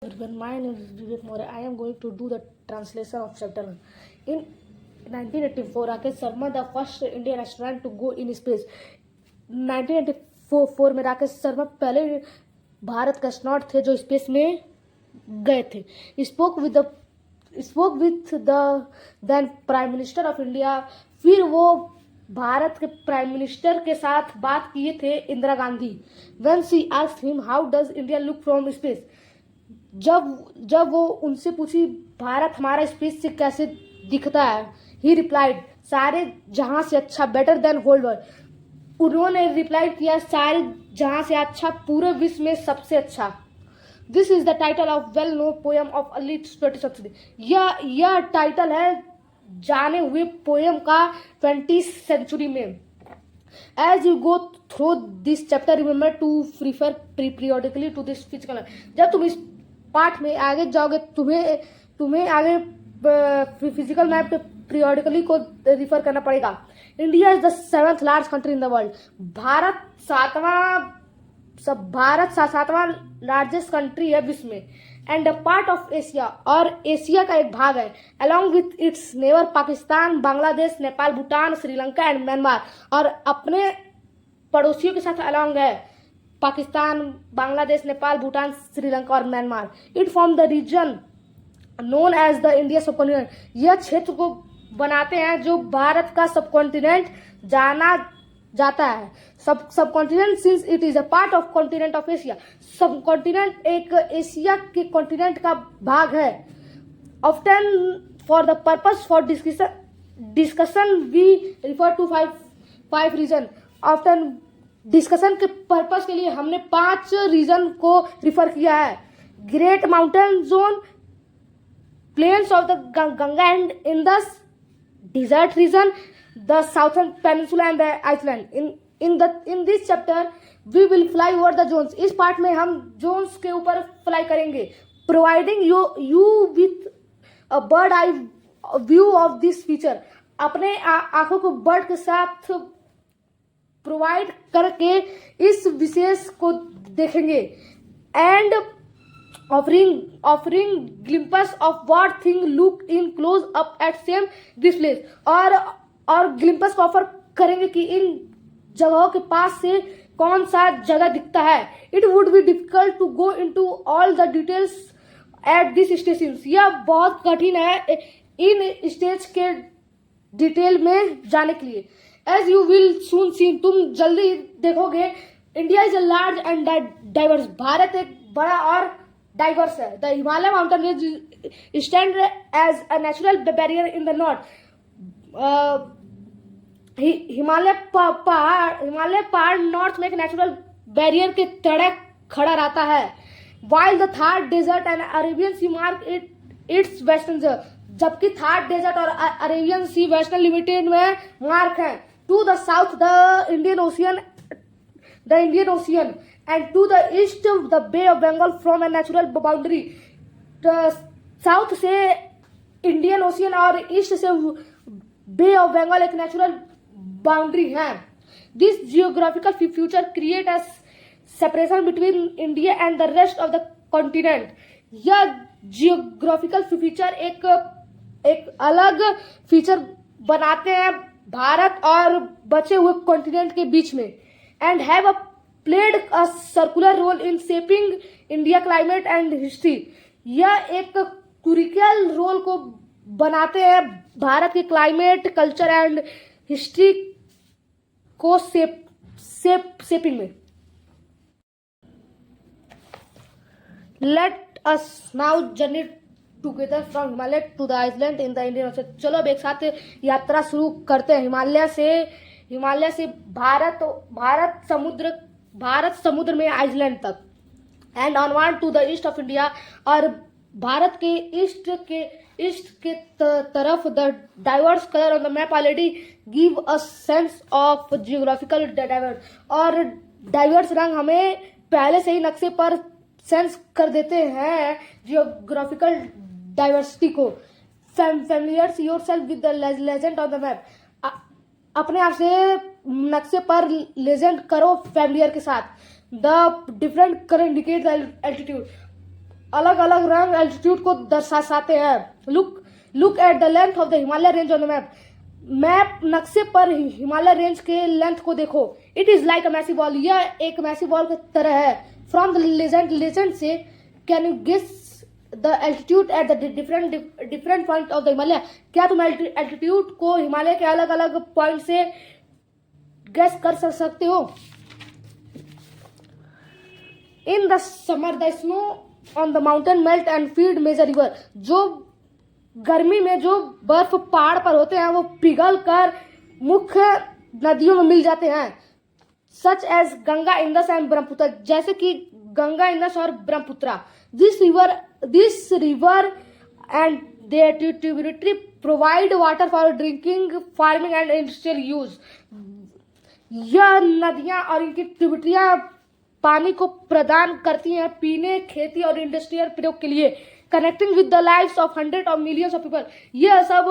Everyone, my name is Vivek More. I am going to do the translation of chapter 1. In 1984, Rakesh Sharma, the first Indian astronaut to go in space. 1984 में राकेश शर्मा पहले भारत का astronaut थे जो space में गए थे. Spoke with the then prime minister of India. फिर वो भारत के प्राइम मिनिस्टर के साथ बात किए थे Indira Gandhi. When she asked him how does India look from space. जब वो उनसे पूछी भारत हमारा स्पेस से कैसे दिखता है, ही रिप्लाइड सारे जहां से अच्छा, बेटर देन होल वर्ल्ड. उन्होंने रिप्लाई किया सारे जहां से अच्छा, पूरे विश्व में सबसे अच्छा. This is the title of well known poem of early 20th century. यह टाइटल है जाने हुए पोएम का 20th सेंचुरी में. As you go through this chapter remember to refer periodically to this physical. जब तुम इस पाठ में आगे जाओगे तुम्हें आगे फिजिकल मैप के पीरियोडिकली को रिफर करना पड़ेगा. India is the 7th largest country in the world. Bharat सातवां लार्जेस्ट कंट्री है विश्व में. And a part of Asia, और एशिया का एक भाग है. Along with its neighbour Pakistan, Bangladesh, Nepal, Bhutan, Sri Lanka and Myanmar. और अपने पड़ोसियों के साथ अलॉन्ग है पाकिस्तान, बांग्लादेश, नेपाल, भूटान, श्रीलंका और Myanmar. It form the region known as the India subcontinent. यह क्षेत्र को बनाते हैं जो भारत का सबकॉन्टिनेंट जाना जाता है. Subcontinent since it is a part of continent of Asia. Subcontinent एक एशिया के कॉन्टिनेंट का भाग है. Often for the purpose for discussion we refer to five region. Often discussion के पर्पस के लिए हमने 5 रीजन को रिफर किया है. Great mountain zone, plains of the Ganga and Indus, desert region, the southern peninsula and the island. In this chapter we will fly over the zones. इस part में हम जोन्स के ऊपर फ्लाई करेंगे. Providing you with a bird eye view of this feature. अपने आंखों को bird के साथ प्रोवाइड करके इस विशेष को देखेंगे. And offering glimpses of what thing look in close up at same displays. और ग्लिम्पस को ऑफर करेंगे कि इन जगहों के पास से कौन सा जगह दिखता है. It would be difficult to go into all the details at this station. यह बहुत कठिन है इन स्टेज के डिटेल में जाने के लिए. As you will soon see, तुम जल्दी देखोगे. India is a large and diverse. भारत एक बड़ा और डाइवर्स है. The Himalaya mountain range stand as a natural barrier in the north. Himalaya पहाड़ नॉर्थ में एक नेचुरल बैरियर के तड़े खड़ा रहता है. While the Thar desert and Arabian Sea mark its western. जबकि थार डेजर्ट और अरेबियन सी वेस्टर्न लिमिटेड में मार्क है. To the south the Indian Ocean and to the east the Bay of Bengal from a natural boundary. South से Indian ocean और east से बे of Bengal एक natural boundary है. This geographical feature create a separation between India and the rest of the continent. यह geographical feature एक अलग feature बनाते हैं भारत और बचे हुए कॉन्टिनेंट के बीच में. And have a played a circular role in shaping India climate and history. यह एक क्यूरिकल रोल को बनाते हैं भारत के क्लाइमेट, कल्चर एंड हिस्ट्री को शेपिंग में. Let us now journey together from Himalaya to the Iceland in the Indian Ocean. चलो अब एक साथ यात्रा शुरू करते हैं हिमालय से भारत समुद्र में आइसलैंड तक. And onward to the east of India. और भारत के ईस्ट के तरफ the diverse colour on the map already give a sense of geographical diverse. और डाइवर्स रंग हमें पहले से ही नक्शे पर सेंस कर देते हैं जियोग्राफिकल डाइवर्सिटी को. Familiars yourself with the legend on the map. अपने आप से नक्शे पर लेजेंड करो फैमिलियर के साथ. The different colour indicate the altitude. अलग अलग रंग एल्टीट्यूड को दर्शाते हैं। Look at the length of the Himalaya range on the map नक्शे पर हिमालय रेंज के लेंथ को देखो। It is like a massive ball, यह एक मैसिव बॉल की तरह है। फ्रॉम द लेजेंड से can you guess the altitude at the different point of the Himalaya. क्या तुम एल्टीट्यूड को हिमालय के अलग अलग पॉइंट से गैस कर सकते हो? In the summer the snow on the mountain melt and feed major river. जो गर्मी में जो बर्फ पहाड़ पर होते हैं वो पिघल कर मुख्य नदियों में मिल जाते हैं। Such as Ganga, Indus and Brahmaputra, जैसे कि गंगा, इंदस और Brahmaputra. This river and their tributary provide water for drinking, farming and industrial use। यह नदियां और इनकी ट्रिब्यूटरियां पानी को प्रदान करती हैं पीने, खेती और इंडस्ट्रियल प्रयोग के लिए। Connecting with the lives of hundred of millions of people, यह सब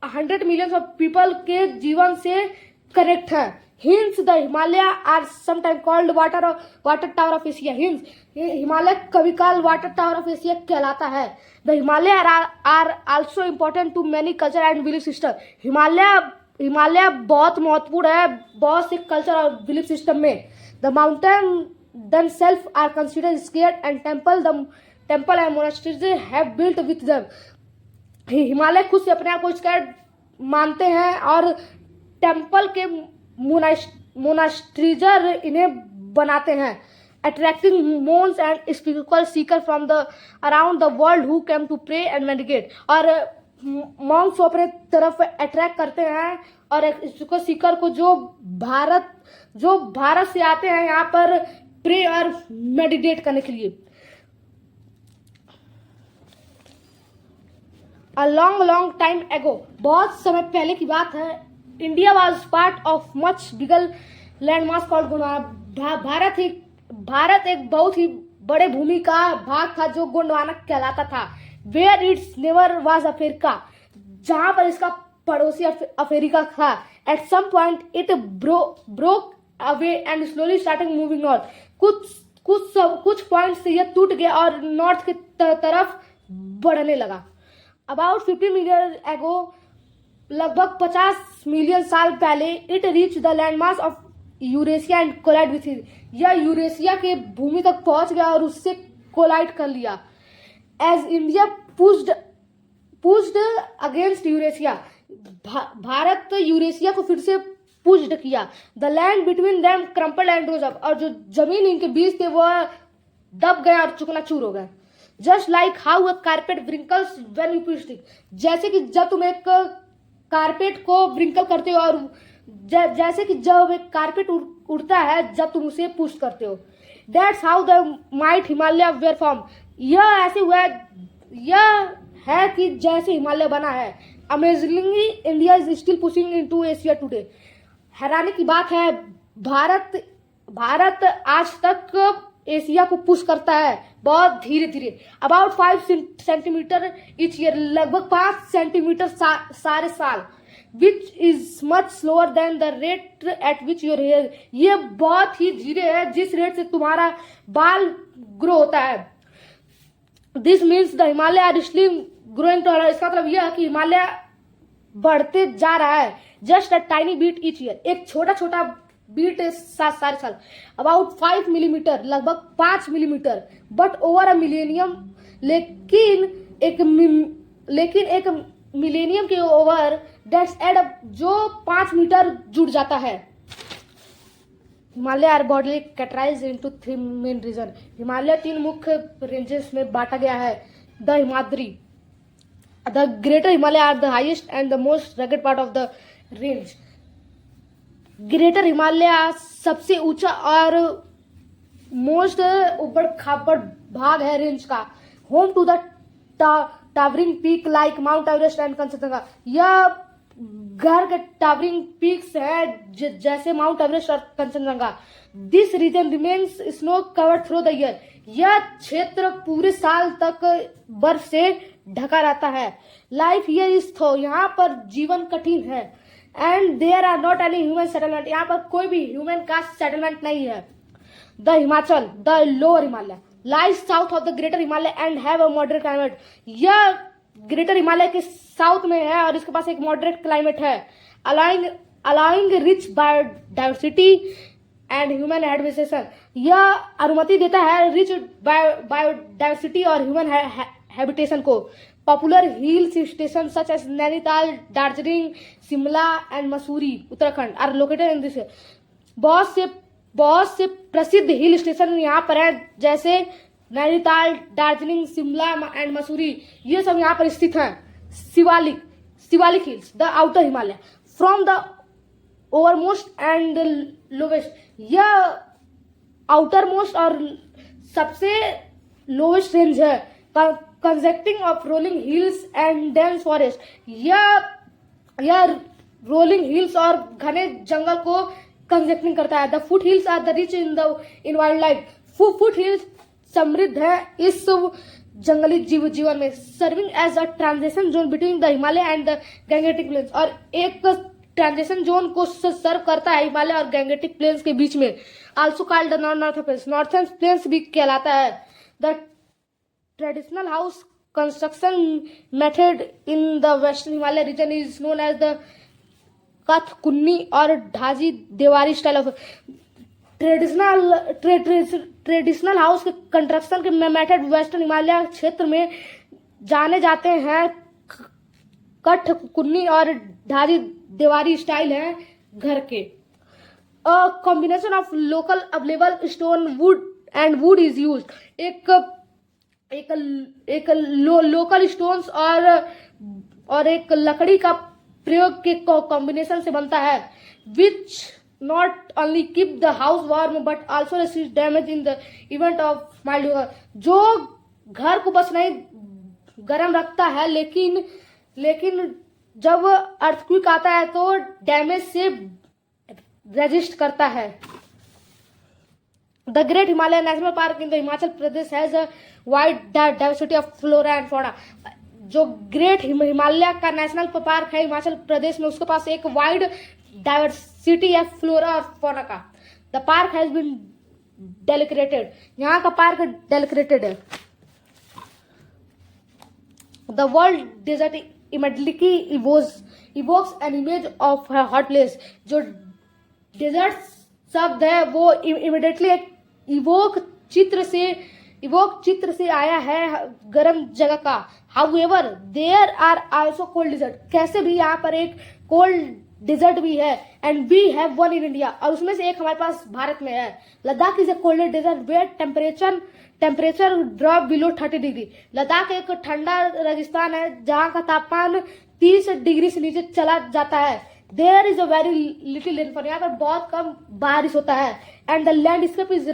100 मिलियंस ऑफ पीपल के जीवन से कनेक्ट है। Hence the Himalaya are sometime called water tower of Asia. Hence Himalaya कभी काल वाटर टावर ऑफ एशिया कहलाता है। The Himalaya are also important to many culture and belief system. Himalaya बहुत महत्वपूर्ण है बहुत से कल्चर और बिलीफ सिस्टम में। The mountain themselves are considered sacred and temple and monasteries have built with them। Himalaya खुद से अपने आप को स्कैर्ड मानते हैं और टेम्पल के मोनास्ट्रीजर इन्हें बनाते हैं। Attracting monks and spiritual seeker from the around the world who came to pray and meditate. और मॉन्क्स को अपने तरफ अट्रैक्ट करते हैं और स्पिरिचुअल सीकर को जो भारत से आते हैं यहाँ पर प्रे और मेडिटेट करने के लिए। A long time ago, बहुत समय पहले की बात है, India was part of much bigger landmass called Gondwana. Bharat एक बहुत ही बड़े भूमि का भाग था जो गोंडवाना कहलाता था। Where its neighbour was Africa, जहां पर इसका पड़ोसी अफ्रीका था। At some point it broke away and slowly starting moving north. कुछ पॉइंट से यह टूट गया और नॉर्थ की तरफ बढ़ने लगा। अबाउट 50 मिलियन एगो, लगभग 50 मिलियन साल पहले, it reach the landmass of Eurasia and collide with it. यह यूरेशिया के भूमि तक पहुंच गया और उससे कोलाइड कर लिया। As India pushed against Eurasia, Bharat Eurasia को फिर से पुश्ड किया। The land between them crumpled and rose up, और जो जमीन इनके बीच थे वह दब गया और चुकनाचूर हो गया। Just like how a carpet wrinkles when you push it, जैसे कि जब तुम एक कारपेट को व्रिंकल करते हो और जैसे कि जब एक कारपेट उड़ता है जब तुम उसे पुश करते हो। That's how the mighty Himalaya were form, यह ऐसे हुआ यह है कि जैसे हिमालय बना है। Amazingly India is still pushing into Asia today, हैरानी की बात है भारत आज तक एशिया को पुश करता है बहुत धीरे धीरे। अबाउट 5 सेंटीमीटर ईच ईयर, लगभग 5 सेंटीमीटर सारे साल। Which is much slower than the rate at which your hair, ये बहुत ही धीरे है जिस रेट से तुम्हारा बाल ग्रो होता है। This means the Himalaya are स्लिम ग्रोइंग टॉलर, इसका मतलब यह है कि हिमालय बढ़ते जा रहा है। Just a tiny bit each year, एक छोटा छोटा बीट सारे साल। अबाउट 5 मिलीमीटर, लगभग 5 millimetre. But over a millennium, लेकिन एक मिलेनियम के ओवर दैट्स एड अप, जो 5 मीटर जुड़ जाता है। Himalaya are broadly categorised into 3 main region, Himalaya 3 मुख्य रेंजेस में बांटा गया है। The Himadri, the greater Himalaya are the highest and the most rugged part of the range. Greater Himalaya सबसे ऊंचा और मोस्ट ऊपर खापड़ भाग है रेंज का। Home to the towering peak like Mount Everest and Kanchenjunga, यह घर के टावरिंग पीक्स है जैसे माउंट एवरेस्ट और Kanchenjunga. This region remains snow covered through the year, यह क्षेत्र पूरे साल तक बर्फ से ढका रहता है। लाइफ हियर इज थो, यहाँ पर जीवन कठिन है। And there are not any human settlement, यहाँ पर कोई भी ह्यूमन का सेटलमेंट नहीं है। The Himachal, the lower Himalaya, lies south of the greater Himalaya and have a moderate climate. यह ग्रेटर हिमालय के साउथ में है और इसके पास एक मॉडरेट क्लाइमेट है। Allowing rich biodiversity and human habitation. यह अनुमति देता है रिच बायोडाइवर्सिटी और ह्यूमन हैबिटेशन को। Popular hill station such as Nainital, Darjeeling, Shimla and Mussoorie Uttarakhand are located in this. बहुत से प्रसिद्ध हिल स्टेशन यहाँ पर हैं, जैसे नैनीताल, दार्जिलिंग, शिमला एंड मसूरी, ये सब यहाँ पर स्थित हैं। Shivalik hills the outer Himalaya from the overmost and lowest. यह आउटर मोस्ट और सबसे लोवेस्ट रेंज है, consisting of rolling hills and dense forest. यह रोलिंग हिल्स और घने जंगल को कंजेक्टिंग करता है। The foothills are the rich in wildlife. Foothills समृद्ध है इस जंगली जीवन में। Serving as a transition zone between the Himalaya and the Gangetic plains. और एक ट्रांजिशन जोन को सर्व करता है हिमालय और गैंगेटिक प्लेन्स के बीच में। Also called the northern plains, northern plains भी कहलाता है। The traditional house construction method in the western Himalaya region is known as the kath, kuni और dhajji dewari style of. Traditional house के कंस्ट्रक्शन के मेथड वेस्टर्न हिमालय क्षेत्र में जाने जाते हैं। कठ, कुन्नी और ढाजी देवारी स्टाइल है घर के। A combination of local available stone would and would is use. एक लोकल स्टोन्स और एक लकड़ी का प्रयोग के कॉम्बिनेशन से बनता है। Which not only keep the house warm but also resist damage in the event of mild weather. जो घर को बस नहीं गर्म रखता है, लेकिन जब अर्थक्वेक आता है तो डैमेज से रेजिस्ट करता है। The great Himalaya national park in the Himachal Pradesh has a wide diversity of flora and fauna. जो ग्रेट हिमालय का नेशनल पार्क है हिमाचल प्रदेश में, उसके पास एक वाइड डाइवर्सिटी है फ्लोरा और फौना का। The park has been dedicated. यहाँ का पार्क डेलिक्रेटेड है। The world desert immediately evokes an image of hot place. जो डेजर्ट शब्द है वो इमिडिएटली एक इवोक चित्र से आया है गर्म जगह का। However there are also cold desert. कैसे भी यहाँ पर एक कोल्ड डिजर्ट भी है and we have one in India, और उसमें से एक हमारे पास भारत में है। Ladakh is a cold desert where temperature drop below 30 degree. Ladakh एक ठंडा रेगिस्तान है जहाँ का तापमान 30 डिग्री से नीचे चला जाता है। There is a very little rainfall. यहाँ पर बहुत कम बारिश होता है। And the landscape is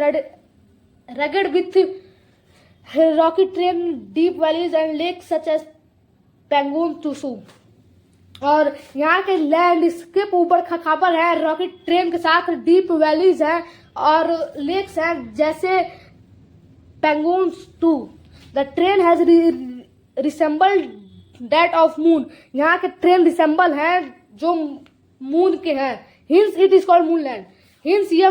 rugged with rocky terrain, deep valleys and lakes such as Pangong Tsusu। और यहाँ के लैंडस्केप ऊपर खापर है, रॉकी ट्रेन के साथ डीप वैलीज हैं और लेक्स हैं जैसे Pangong Tso. The terrain has resembled that of moon. यहाँ के ट्रेन रिसेंबल हैं जो मून के हैं। Hence it is called moonland. Hence यह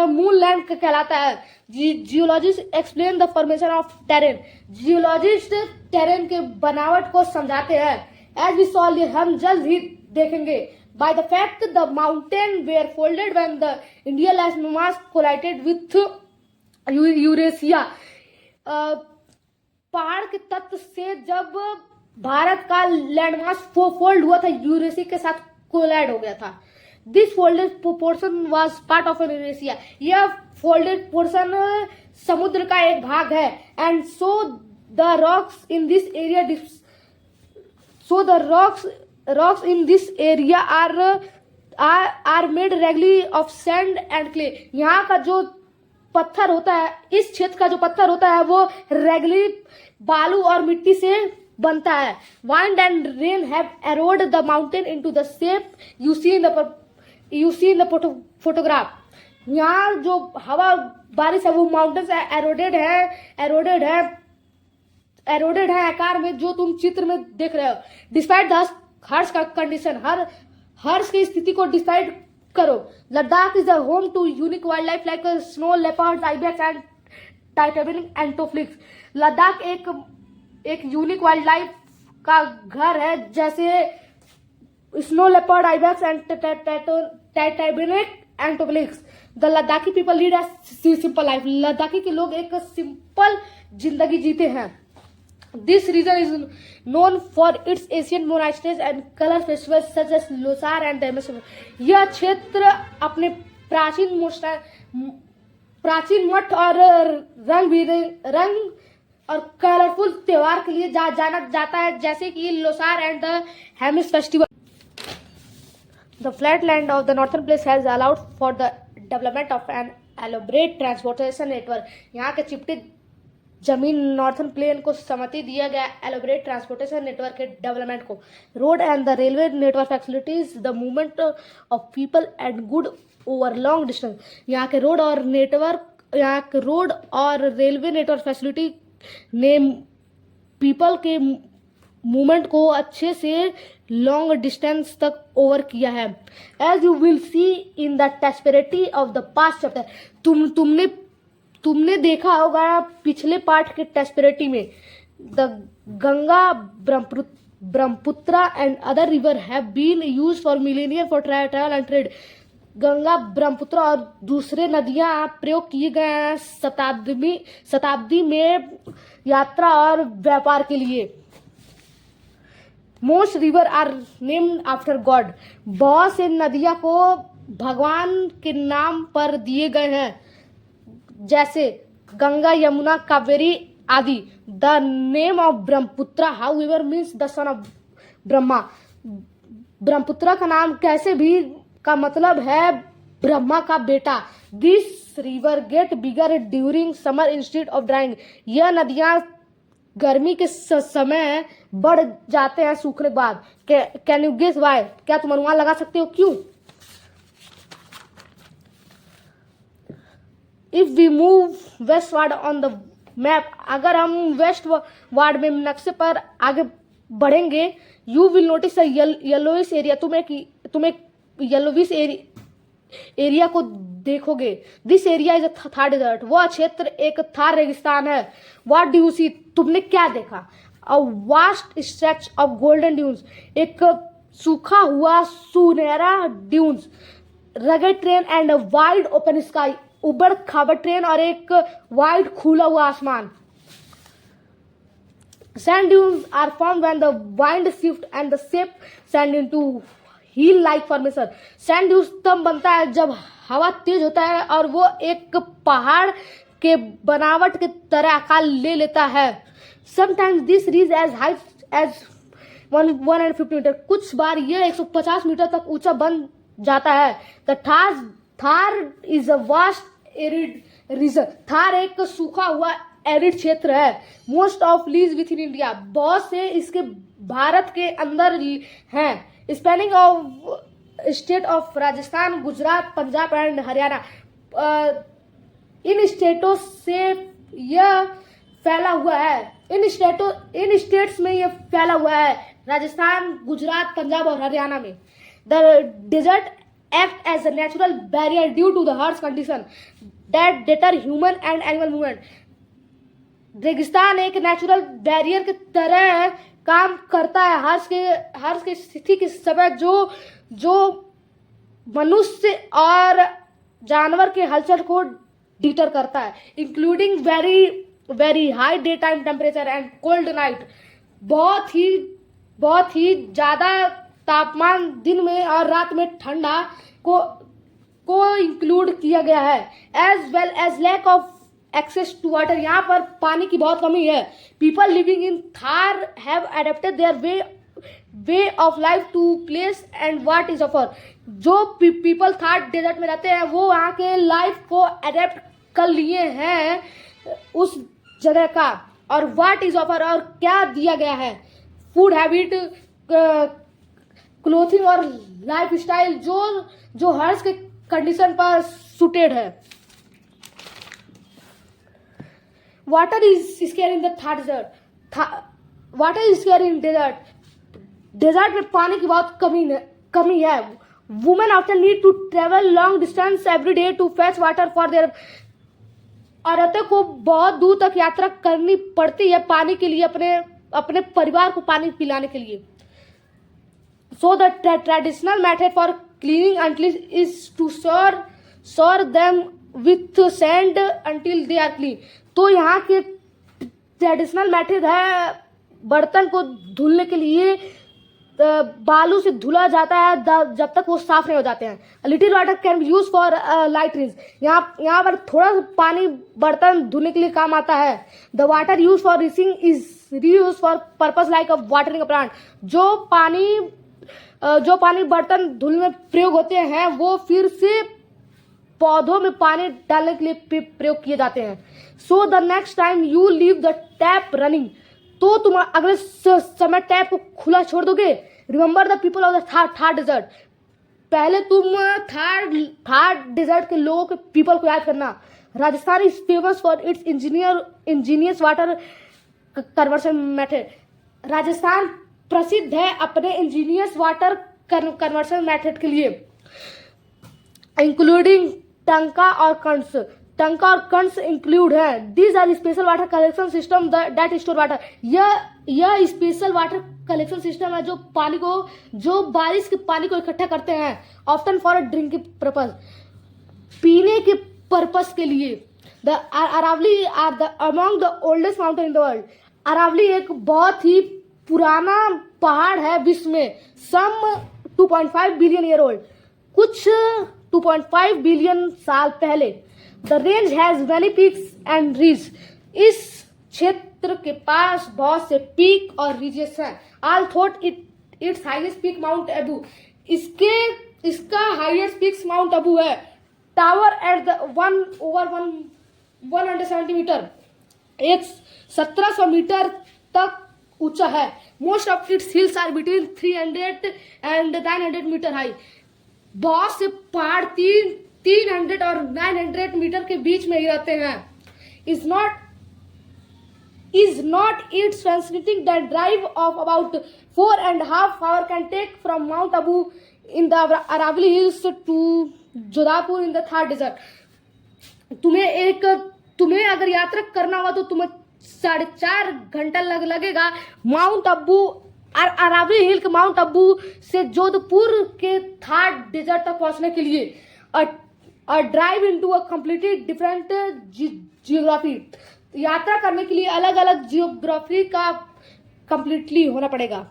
मूनलैंड कहलाता है। Geologist explain the formation of terrain. Geologist terrain के बनावट को समझाते हैं। एज वी सॉ, हम जल्द ही देखेंगे। By the fact the mountain were folded when the Indian landmass collided with Eurasia. पहाड़ के तत्व से जब भारत का लैंडमास फोल्ड हुआ था, यूरेशिया के साथ कोलाइड हो गया था। This folded portion was part of Eurasia. यह फोल्डेड पोर्शन समुद्र का एक भाग है। And so the rocks in this area are made regularly of sand and clay. यहाँ का जो पत्थर होता है, इस क्षेत्र का जो पत्थर होता है वो रेगुलरली बालू और मिट्टी से बनता है। Wind and rain have eroded the mountain into the shape you see in the photograph। यहाँ जो हवा बारिश है वो माउंटेन से एरोडेड है आकार में, जो तुम चित्र में देख रहे हो। डिस्पाइट द हर्ष का कंडीशन, हर्ष की स्थिति को डिसाइड करो। Ladakh is the home to unique wild life like snow leopard, ibex and टाइटेनिक एंटोफ्लिक्स। लद्दाख एक यूनिक वाइल्ड लाइफ का घर है, जैसे स्नो लेपर्ड, आइबेक्स एंड टाइटेनिक antelopes. The Ladakhi people lead a simple life. Ladakhi के लोग एक सिंपल जिंदगी जीते हैं। This region is known for its Asian monasteries and colour festivals such as Losar and Hemis. यह क्षेत्र अपने प्राचीन मठ और रंग और कलरफुल त्योहार के लिए जाना जाता है, जैसे कि Losar and the Hemis festival. The flat land of the northern plains has allowed for the development of an elaborate transportation network. यहाँ के चिपटी जमीन नॉर्थर्न प्लेन को सम्मति दिया गया एलोबरेट ट्रांसपोर्टेशन नेटवर्क के डेवलपमेंट को। Road and the railway network facilities the movement of people and good over long distance. यहाँ के रोड और रेलवे नेटवर्क फैसिलिटी ने पीपल के मूवमेंट को अच्छे से लॉन्ग डिस्टेंस तक ओवर किया है। As you will see in the prosperity of the past chapter. तुमने देखा होगा पिछले पार्ट के टेस्पेरिटी में, the Ganga, Brahmaputra and other river have been used for millennia for travel and trade. Ganga, Brahmaputra और दूसरे नदियां प्रयोग किए गए हैं शताब्दी में यात्रा और व्यापार के लिए। Most river are named after god. बहुत से नदियां को भगवान के नाम पर दिए गए हैं, जैसे गंगा, यमुना, कावेरी आदि। The name of Brahmaputra however means the son of Brahma. Brahmaputra का नाम कैसे भी का मतलब है ब्रह्मा का बेटा। This river gate bigger during summer instead of drawing. यह नदियां गर्मी के समय बढ़ जाते हैं सूखने के बाद। Can you guess why? क्या तुम अनुमान लगा सकते हो क्यों? If we move westward on the map, अगर हम वेस्ट वार्ड में नक्शे पर आगे बढ़ेंगे, you will notice yellowish area. तुम एक येलोविश एरिया को देखोगे। This area is a Thar desert. वह क्षेत्र एक थार रेगिस्तान है। What do you see? तुमने क्या देखा? A vast stretch of golden dunes. एक सूखा हुआ सुनहरा dunes. Rugged train and wide open sky. उबड़ खाबड़ ट्रेन और एक वाइड खुला हुआ आसमान। Sand dunes are formed when the wind shifts and the shape sand into hill like formation. Sand dunes तब बनता है जब हवा तेज होता है और वो एक पहाड़ के बनावट के तरह आकार ले लेता है। Sometimes this reaches as high as 150 metre. कुछ बार यह 150 मीटर तक ऊंचा बन जाता है। The Thar is a vast arid region. Thar एक सूखा हुआ एरिड क्षेत्र है। Most of lies within India. बहुत से इसके भारत के अंदर हैं। Spanning of state of Rajasthan, Gujarat, Punjab and Haryana. इन स्टेटों से यह फैला हुआ है। इन स्टेट्स में यह फैला हुआ है, राजस्थान, गुजरात, पंजाब और हरियाणा में। The desert act as a natural barrier due to the harsh condition that deter human and animal movement. रेगिस्तान एक नेचुरल बैरियर की तरह काम करता है हर्ष के स्थिति के समय जो मनुष्य और जानवर के हलचल को डिटर करता है, including very high day time temperature and cold night. बहुत ही ज्यादा तापमान दिन में और रात में ठंडा को इंक्लूड किया गया है। As well as lack of access to water. यहाँ पर पानी की बहुत कमी है। People living in Thar have adapted their way of life to place and what is offer. जो पीपल थार डेजर्ट में रहते हैं वो वहाँ के लाइफ को अडेप्ट कर लिए हैं उस जगह का, और व्हाट इज ऑफर और क्या दिया गया है। फूड हैबिट, क्लोथिंग और लाइफ स्टाइल जो हर्ष के कंडीशन पर सुटेड है। Water is scarce in the Thar desert. Water is scarce in desert में पानी की बहुत कमी है। Women often need to travel long distance every day to fetch water for their औरतों को बहुत दूर तक यात्रा करनी पड़ती है पानी के लिए, अपने अपने परिवार को पानी पिलाने के लिए। So the traditional method for cleaning utensil is to scour them with sand until they are clean. तो यहाँ के ट्रेडिशनल मेथड है बर्तन को धुलने के लिए बालू से धुला जाता है जब तक वो साफ नहीं हो जाते हैं। Little water can be use for light rinse. यहाँ पर थोड़ा सा पानी बर्तन धुलने के लिए काम आता है। The water use for rinsing is reuse for purpose like a watering a plant. जो पानी बर्तन धुलने में प्रयोग होते हैं वो फिर से पौधों में पानी डालने के लिए प्रयोग किए जाते हैं। So the next time you leave the tap running, तो तुम अगले समय टैप को खुला छोड़ दोगे। Remember the people of the Thar desert. पहले तुम थार डेजर्ट के लोगों के पीपल को याद करना। Rajasthan is famous for its engineers water conversion method. Rajasthan प्रसिद्ध है अपने इंजीनियर्स वाटर कन्वर्शन मेथड के लिए, इंक्लूडिंग टंका और कंस। टंका और कंस इंक्लूड है। These are special water collection system that store water. यह स्पेशल वाटर कलेक्शन सिस्टम है जो बारिश के पानी को इकट्ठा करते हैं, ऑफ्टन फॉर ड्रिंकिंग पर्पज, पीने के पर्पज के लिए। The Aravalli are the among the oldest mountain in the world. Aravalli एक बहुत ही पुराना पहाड़ है विश्व में। सम 2.5 बिलियन ईयर ओल्ड, कुछ 2.5 बिलियन साल पहले। The range has many peaks and ridge. इस क्षेत्र के पास बहुत से पीक और रिजेस हैं। All thought it's highest peak mount Abu. इसका हाईएस्ट पीक माउंट अबू है। टावर एट द 170 मीटर, एक 1700 मीटर तक ऊंचा है। Most of its hills are between 300 and 900 metre high. बहुत से पहाड़ 300 और 900 मीटर के बीच में ही रहते हैं। Is not it's fascinating that drive of about 4.5 hours can take from mount Abu in the Aravalli hills to Jodhpur in the Thar desert. तुम्हें अगर यात्रा करना हुआ तो तुम्हें 4.5 घंटा लगेगा माउंट अबू अरावली हिल के माउंट अबू से जोधपुर के थार डेजर्ट तक पहुंचने के लिए। Drive into a completely different geography. यात्रा करने के लिए अलग अलग जियोग्राफी का कंप्लीटली होना पड़ेगा।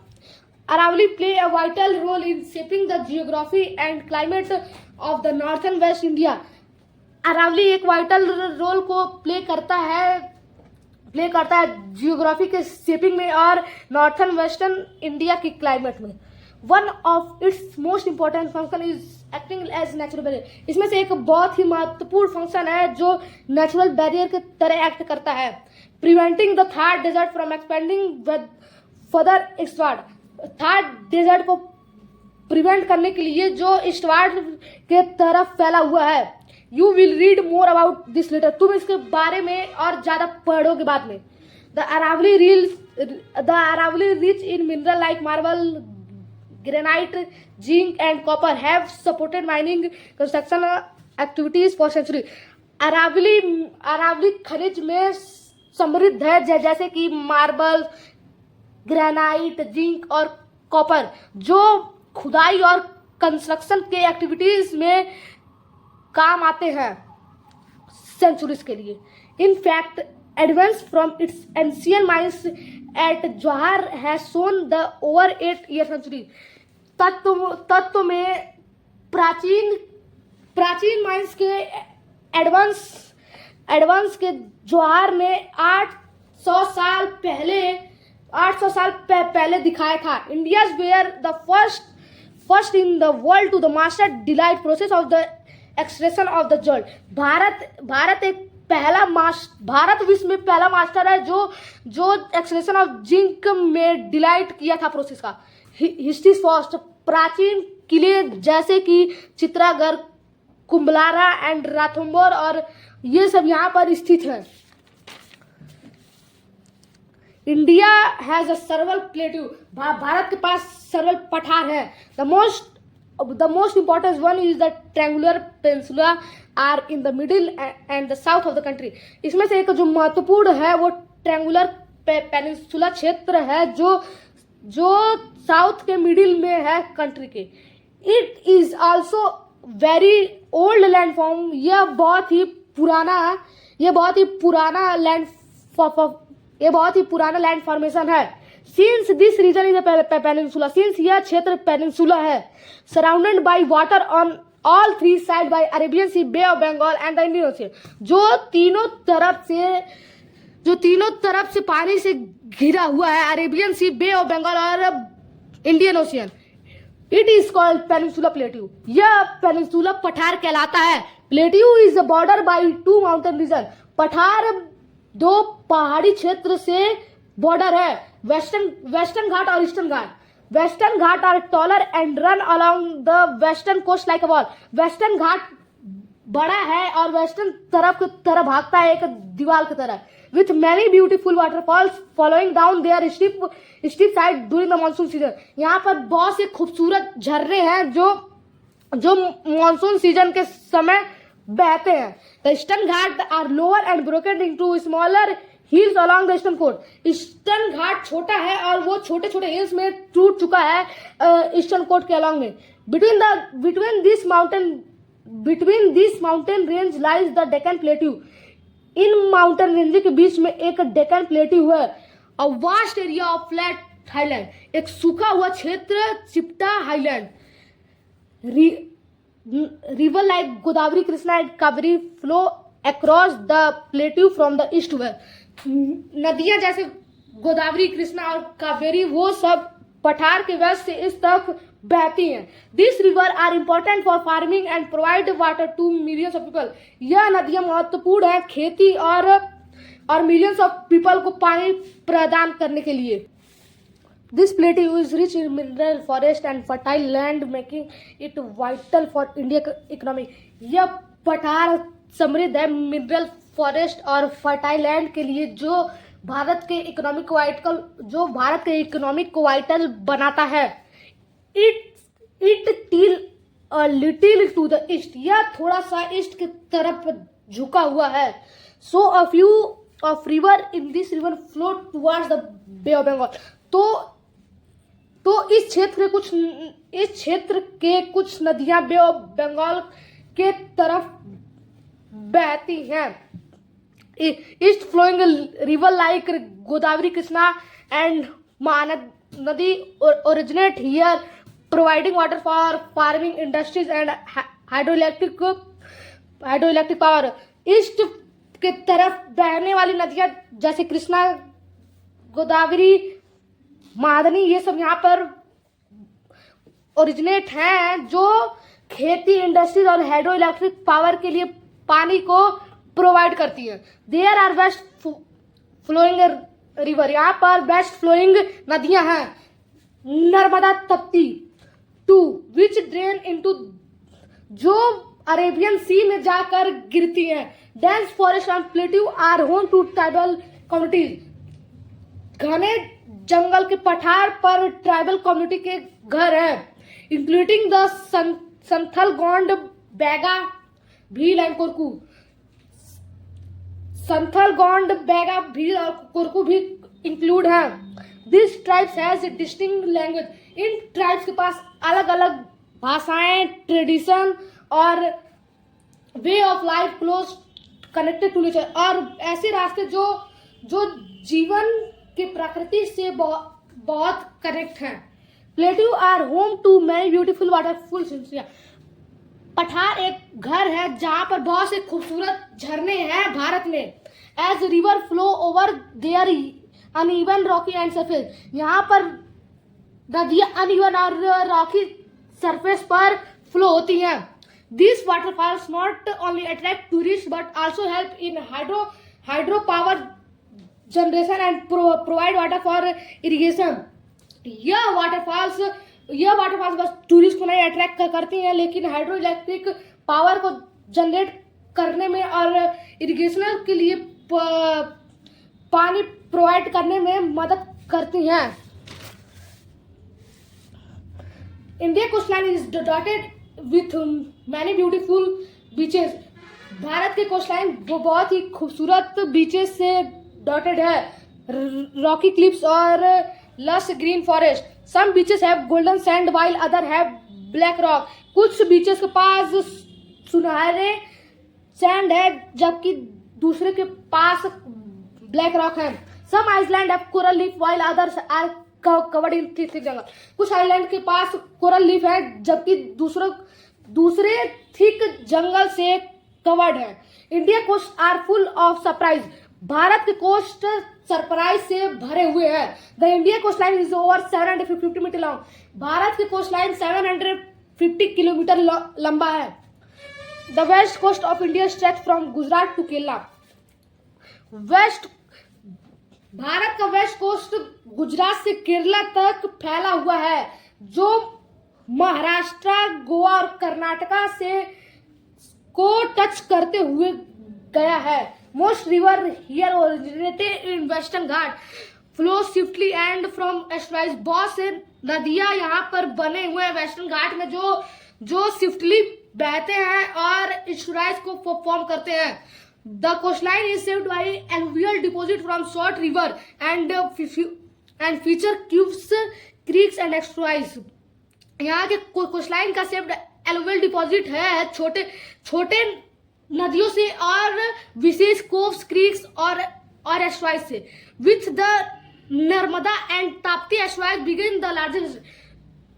Aravalli play a vital role in shaping the geography and climate of the northern west India. Aravalli एक वाइटल रोल को प्ले करता है जियोग्राफी के शेपिंग में और नॉर्थन वेस्टर्न इंडिया की क्लाइमेट में। One of its most important function is acting as natural barrier. इसमें से एक बहुत ही महत्वपूर्ण फंक्शन है जो नेचुरल बैरियर के तरह एक्ट करता है। Preventing the Thar desert from expanding further eastward. Thar desert को प्रिवेंट करने के लिए जो ईस्टवर्ड के तरफ फैला हुआ है। You will read more about this later. तुम इसके बारे में और ज्यादा पढ़ोगे बाद में। The Aravalli rich in mineral like marble, granite, zinc and copper have supported mining construction activities for century. Aravalli खनिज में समृद्ध है, जैसे कि मार्बल, ग्रेनाइट, जिंक और कॉपर, जो खुदाई और कंस्ट्रक्शन के एक्टिविटीज में काम आते हैं सेंचुरीज के लिए। In fact advance from its ancient mines at Jawahar has shown the over 8 year century. तत्व में प्राचीन माइंस के एडवांस के जवाहर ने 800 साल पहले दिखाया था। India were the first in the world to the master delight process of the extraction of the जल। भारत विश्व में पहला मास्टर है जो एक्सट्रैक्शन ऑफ जिंक में डिलाइट किया था प्रोसेस का। History first. प्राचीन किले जैसे कि चित्रागढ़, कुंभलारा एंड राथम्बोर और ये सब यहाँ पर स्थित है। इंडिया हैज अ सर्वल प्लेट्यू। भारत के पास सर्वल पठार है। The most important one is the triangular peninsula are in the middle and the south of the country. इसमें से एक जो महत्वपूर्ण है वो ट्रायंगुलर पेनिनसुला क्षेत्र है जो साउथ के मिडिल में है कंट्री के। It is also very old landform. यह बहुत ही पुराना लैंड फॉर्मेशन है। Since this region is peninsula, since यह क्षेत्र पेनिनसुला है, surrounded by water on all three side by Arabian sea, bay of Bengal and the Indian ocean, जो तीनों तरफ से पानी से घिरा हुआ है, Arabian sea, bay of Bengal और Indian ocean. It is called peninsula plateau. यह पेनिनसुला पठार कहलाता है। Plateau is border by two mountain region. पठार दो पहाड़ी क्षेत्र से बॉर्डर है, वेस्टर्न घाट और eastern Ghat. Western Ghat are taller and run along the western coast like a wall. Western Ghat बड़ा है और वेस्टर्न तरफ की तरह भागता है एक दीवार की तरह। With many beautiful waterfalls following down their steep side during the monsoon season. यहाँ पर बहुत से खूबसूरत झरने हैं जो मानसून सीजन के समय बहते हैं। The eastern Ghat are lower and broken into smaller hills along the eastern coast. Eastern Ghat छोटा है और वो छोटे छोटे हिल्स में टूट चुका है ईस्टर्न कोस्ट के अलॉन्ग में। Between this mountain range lies the Deccan plateau. इन माउंटेन रेंज के बीच में एक डेक्कन प्लेट्यू है। A vast area of flat highland, एक सूखा हुआ क्षेत्र चिपटा highland. River like Godavari, Krishna and Kaveri flow across the plateau from the east to west. नदियां जैसे गोदावरी, कृष्णा और कावेरी वो सब पठार के वेस्ट से इस तरफ बहती हैं। This river are important for farming and provide water to millions of people. यह नदियां महत्वपूर्ण है खेती और मिलियंस ऑफ पीपल को पानी प्रदान करने के लिए। This plateau is rich in mineral forest and fertile land making it vital for India economy. यह पठार समृद्ध है मिनरल फॉरेस्ट और फर्टाइल लैंड के लिए जो भारत के इकोनॉमिक को वाइटल बनाता है। It tilt a little to the east, यह थोड़ा सा ईस्ट की तरफ झुका हुआ है। So a few of river in this river flow towards the bay of Bengal. तो इस क्षेत्र के कुछ नदियां बे ऑफ बंगाल के तरफ बहती हैं। East flowing river like Godavari, Krishna and Mahanadi originate here providing water for farming industries and hydroelectric power. East के तरफ बहने वाली नदियां जैसे कृष्णा, गोदावरी, महानदी ये सब यहाँ पर ओरिजिनेट हैं जो खेती, इंडस्ट्रीज और हाइड्रोइलेक्ट्रिक पावर के लिए पानी को प्रोवाइड करती है। There are west flowing river, यहाँ पर वेस्ट फ्लोइंग नदियां हैं। Narmada, Tapti, two which drain into, जो अरेबियन सी में जाकर गिरती हैं। Dense forest and plateau are home to tribal communities. घने जंगल के पठार पर ट्राइबल कम्युनिटी के घर हैं, including the Santhal, Gond, Baiga, Bhil and Korku. Santhal, Gond, Baiga, Bhil और कोरकू भी इंक्लूड हैं। This tribes has distinct language. इन ट्राइब्स के पास अलग अलग भाषाएं, ट्रेडिशन और way of life close connected to nature, और ऐसे रास्ते जो जीवन के प्रकृति से बहुत कनेक्ट हैं। Plateau are home to many beautiful waterfall. पठार एक घर है जहां पर बहुत से खूबसूरत झरने हैं भारत में। As river flow over their uneven rocky and surface, यहाँ पर नदियां अनइवन और रॉकी सरफेस पर फ्लो होती हैं। This waterfalls not only attract tourist but also help in hydro power generation and provide water for irrigation. यह waterfalls बस tourist को नहीं अट्रैक्ट करती हैं, लेकिन हाइड्रो इलेक्ट्रिक पावर को जनरेट करने में और इरिगेशन के लिए पानी प्रोवाइड करने में मदद करती हैं। India coastline is dotted with many beautiful beaches. Bharat के कोस्ट लाइन वो बहुत ही खूबसूरत बीचेस से डॉटेड है, रॉकी क्लिप्स और lush green forest. Some beaches have golden sand while other have black rock. कुछ बीचेस के पास सुनहरे सैंड है जबकि दूसरे के पास ब्लैक रॉक है। Some island have coral leaf while others are covered in thick jungle. कुछ आइलैंड के पास कोरल लीफ है जबकि दूसरे थिक जंगल से कवर्ड है। India coast are full of surprise. Bharat के कोस्ट सरप्राइज से भरे हुए हैं। The India coast line is over 750 metre long. Bharat की कोस्ट लाइन 750 किलोमीटर लंबा है। The west coast of India stretch from Gujarat to Kerala. Bharat का वेस्ट कोस्ट गुजरात से केरला तक फैला हुआ है, जो महाराष्ट्र, गोवा और कर्नाटका से को टच करते हुए गया है। Most river here originated in western Ghat, flow swiftly and from estuaries. बहुत से नदियां यहाँ पर बने हुए हैं वेस्टर्न घाट में जो स्विफ्टली बहते हैं और एस्टुअरीज को फॉर्म करते हैं। The coastline is saved by alluvial deposit from short river and feature cubes, creeks and estuaries. यहाँ के कोस्टलाइन का सेव्ड एलुवियल डिपॉजिट है छोटे नदियों से और विशेष कोव्स, क्रीक्स और एस्टुअरीज से। With the Narmada and Tapti estuaries begin the largest.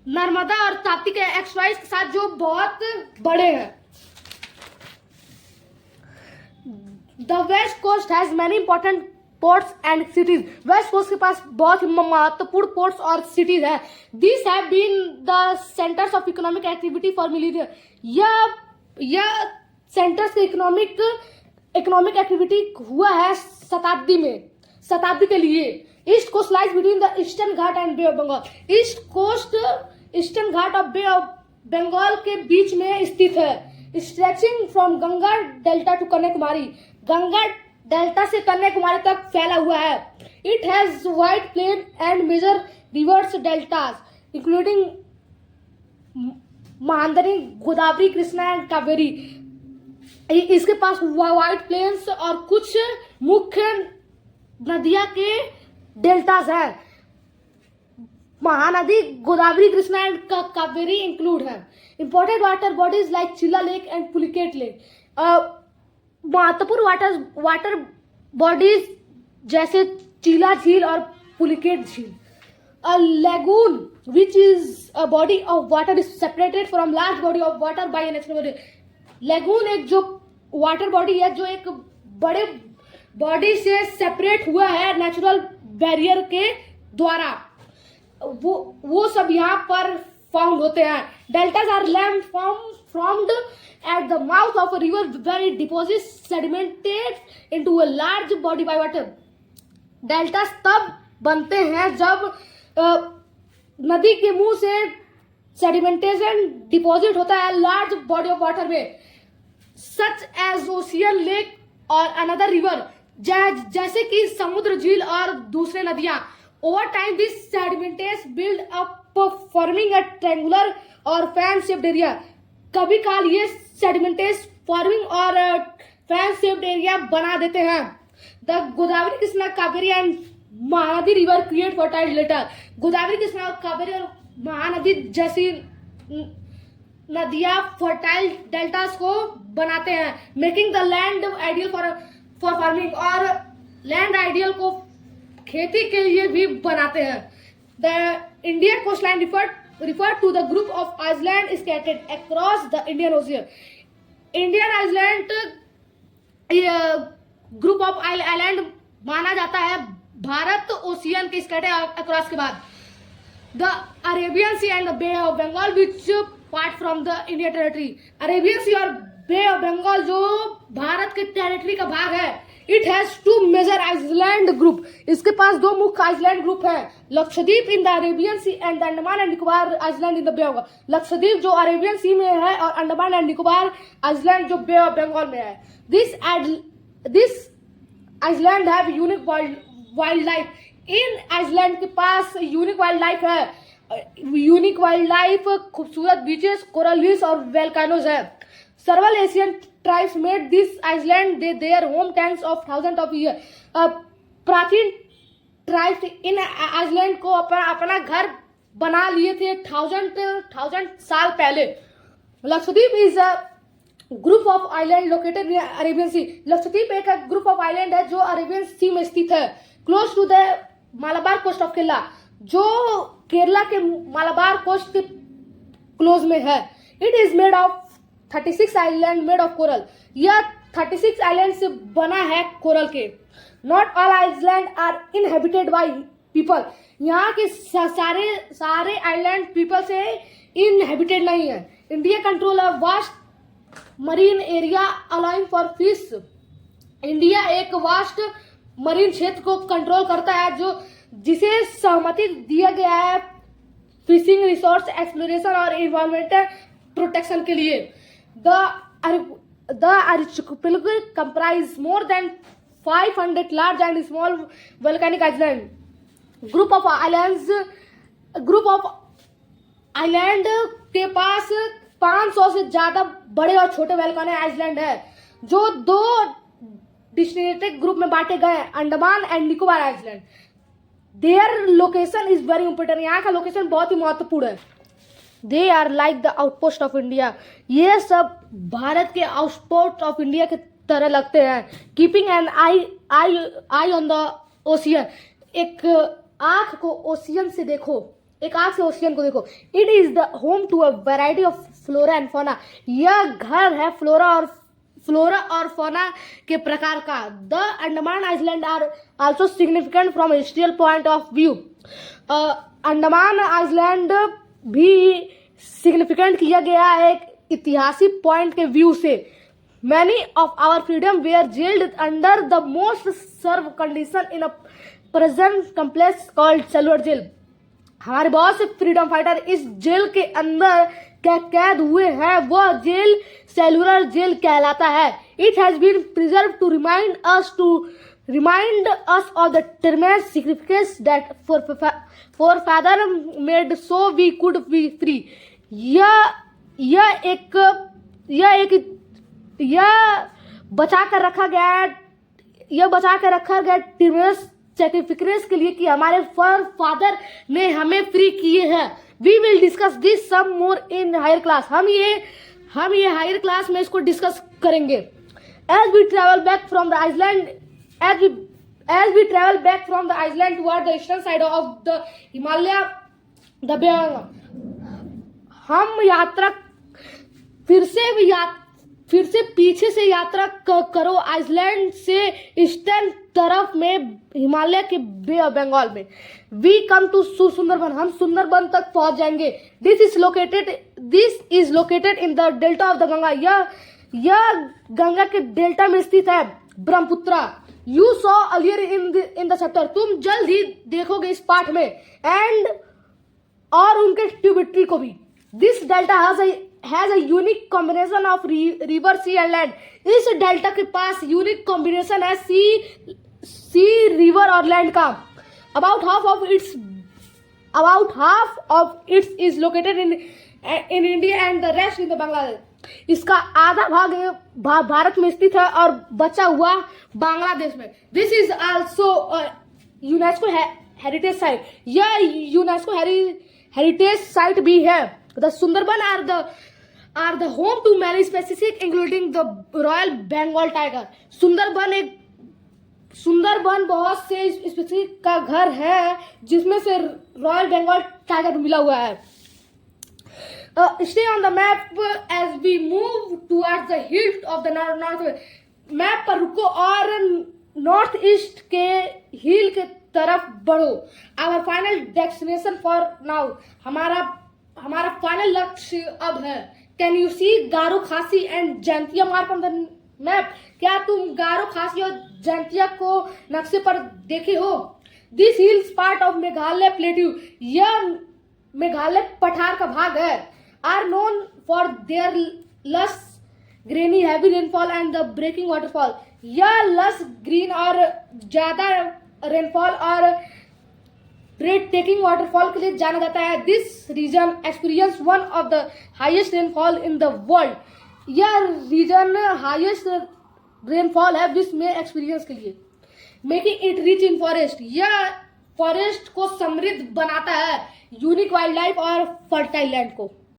Narmada और ताप्ती के एस्टुअरीज के साथ जो बहुत बड़े हैं। The west coast has many important ports and cities. West coast के पास बहुत ही महत्वपूर्ण पोर्ट्स और सिटीज है। This have been the centres of economic activity for millennia. यह सेंटर्स के इकोनॉमिक एक्टिविटी हुआ है शताब्दी के लिए। East coast lies between the eastern Ghat and bay of Bengal. East coast eastern Ghat और बे ऑफ बंगाल के बीच में स्थित है। Stretching from Ganga delta to Kanyakumari. Ganga delta से कन्याकुमारी तक फैला हुआ है। It has wide plain and major rivers deltas including Mahanadi, Godavari, Krishna and Kaveri. इसके पास वाइड प्लेन्स और कुछ मुख्य नदियां के डेल्टास हैं। महानदी, गोदावरी, कृष्णा एंड कावेरी इंक्लूड है। इंपॉर्टेंट वाटर बॉडीज लाइक चिल्ला लेक एंड पुलिकेट लेक। महत्वपूर्ण वाटर बॉडीज जैसे चिल्ला झील और पुलिकेट झील। A lagoon, which is a body of water, is separated from large body of water by a natural body. Lagoon एक जो वाटर बॉडी है जो एक बड़े बॉडी से सेपरेट हुआ है नेचुरल बैरियर के द्वारा। वो सब यहाँ पर फाउंड होते हैं। Deltas are land formed at the mouth of a river where it deposits sedimented into a large body by water. Deltas तब बनते हैं जब नदी के मुंह से सेडिमेंटेशन डिपॉजिट होता है लार्ज बॉडी ऑफ वाटर में, सच एज ओशियन लेक और अनदर रिवर, जैसे कि समुद्र, झील और दूसरे नदियां। Over time this sediments build up forming a triangular और फैन शेप्ड एरिया। कभी काल ये सेडिमेंटेस फॉर्मिंग और फैन शेप्ड एरिया बना देते हैं। The Godavari, Krishna, Kaveri and Mahanadi river create fertile delta. Godavari, Krishna, Kaveri और महानदी जैसी नदियां फर्टाइल डेल्टास को बनाते हैं, making the land ideal for farming, और लैंड आइडियल को खेती के लिए भी बनाते हैं। The Indian coast line refer to the group of islands scattered across the Indian Ocean. Indian island group of island माना जाता है भारत ओशियन के स्कैटर्ड अक्रॉस के बाद। The Arabian sea and the bay of Bengal which part from the Indian territory. Arabian sea और bay of Bengal जो भारत के टेरिटरी का भाग है। It has two major island group. इसके पास दो मुख्य आइलैंड ग्रुप है, Lakshadweep in the Arabian sea and the Andaman and Nicobar island in the bay of Bengal. Lakshadweep जो अरेबियन सी में है और अंडमान एंड निकोबार आइलैंड जो बे ऑफ बंगाल में है। This island have unique wild life. In island के पास यूनिक वाइल्ड लाइफ है। यूनिक वाइल्ड लाइफ, खूबसूरत बीचेस, कोरल रीफ्स और वेलकानोज है। several Asian tribes made this island their home tens of thousands of years. प्राचीन tribes इन island को अपना घर बना लिए थे थाउजेंड साल पहले. Lakshadweep is a group of island located in Arabian sea. Lakshadweep एक ग्रुप ऑफ आइलैंड है जो अरेबियन सी में स्थित है, close to the Malabar coast of Kerala, जो केरला के मालाबार कोस्ट के क्लोज में है. It is made of 36 island made of coral. यह 36 आइलैंड से बना है कोरल के. Not all island are inhabited by people. यहाँ के सारे आइलैंड पीपल से इनहेबिटेड नहीं है. India control a vast marine area allowing for fish. India एक वास्ट मरीन क्षेत्र को कंट्रोल करता है जो जिसे सहमति दिया गया है फिशिंग, रिसोर्स एक्सप्लोरेशन और इन्वायरमेंटल प्रोटेक्शन के लिए. The archipelago comprise more than 500 large and small volcanic islands. Group of island के पास 500 से ज्यादा बड़े और छोटे वोल्केनिक आइलैंड है जो 2 डिस्टिंक्ट ग्रुप में बांटे गए हैं, Andaman and Nicobar island. Their location is very important. यहाँ का लोकेशन बहुत ही महत्वपूर्ण है. They are like the outpost of India. ये सब भारत के आउटपोस्ट ऑफ इंडिया के तरह लगते हैं. Keeping an I on the ocean. एक आंख को ओशियन से देखो, एक आंख से ओशियन को देखो. It is the home to a variety of flora and fauna. यह घर है फ्लोरा और फौना के प्रकार का. The Andaman island are also significant from historical point of view. Andaman island भी सिग्निफिकेंट किया गया है एक ऐतिहासिक पॉइंट के व्यू से. Many of our freedom were jailed under the most severe condition in a present complex called cellular jail. हमारे बहुत से फ्रीडम फाइटर इस जेल के अंदर कैद हुए हैं. वह जेल सेलुलर जेल कहलाता है. It has been preserve to remind us of the tremendous significance that forefather made so we could be free. यह बचा कर रखा गया टिर्मेस सेक्रिफिकेंस के लिए कि हमारे फादर ने हमें फ्री किए हैं. We will discuss this some more in higher class. हम ये हायर क्लास में इसको डिस्कस करेंगे. As we travel back from the island toward the eastern side of the Himalaya, हम यात्रा फिर से पीछे से यात्रा करो आइसलैंड से ईस्टर्न तरफ में हिमालय के बे ऑफ बंगाल में. We come to Sundarban. हम सुंदरबन तक पहुंच जाएंगे. This is located in the delta of the Ganga. यह गंगा के डेल्टा में स्थित है. Brahmaputra. You saw earlier in the chapter. तुम जल्द ही देखोगे इस पाठ में. एंड और उनके ट्रिब्यूटरी को भी. This delta has a unique combination of river, sea and land. इस डेल्टा के पास यूनिक कॉम्बिनेशन है सी, रिवर और लैंड का. About half of its is located in India and the rest in the Bangladesh. इसका आधा भाग भारत में स्थित है और बचा हुआ बांग्लादेश में. This is also UNESCO heritage site. यह यूनेस्को हेरिटेज साइट भी है. The Sundarban are the home to many species including the royal Bengal tiger. Sundarban बहुत से स्पीशीज का घर है जिसमें से रॉयल बंगाल टाइगर मिला हुआ है. Stay on the map as we move towards the hilt of the north. Map पर रुको और नॉर्थ ईस्ट के हिल के तरफ बढ़ो. Our final destination for now. हमारा फाइनल लक्ष्य अब है. Can you see गारो खासी and Jaintia mark on the map? क्या तुम गारो खासी और जैंतिया को नक्शे पर देखे हो? This hills part of Meghalaya plateau. यह मेघालय पठार का भाग है. Are known for their lush greeny heavy rainfall and the breaking waterfall. यह lush green और ज्यादा रेनफॉल और ब्रेड टेकिंग वाटरफॉल के लिए जाना जाता है. This region experience one of the highest rainfall in the world. यह रीजन हाईएस्ट रेनफॉल है विश्व में एक्सपीरियंस के लिए। Making it rich in forest, यह फॉरेस्ट को समृद्ध बनाता है, यूनिक वाइल्ड लाइफ और फर्टाइल लैंड को।